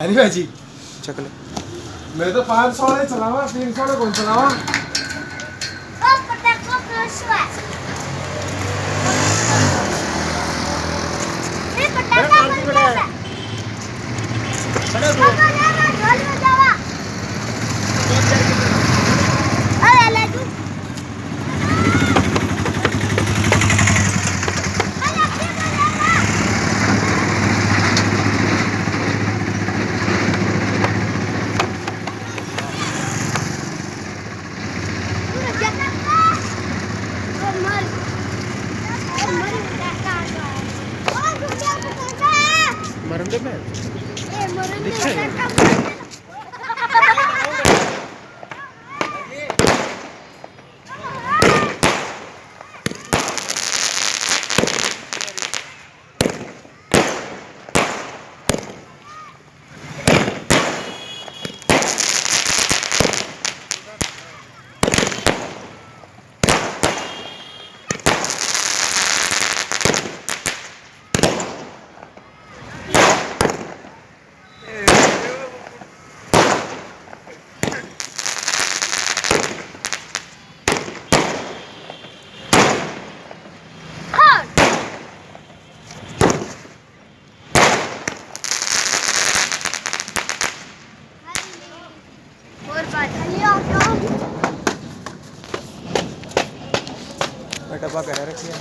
नहीं भाजी चक ले। मैं तो 500 वाले चलावा 300 वाले कौन चलावा मरन दे मैं डब्बा कह रखिए।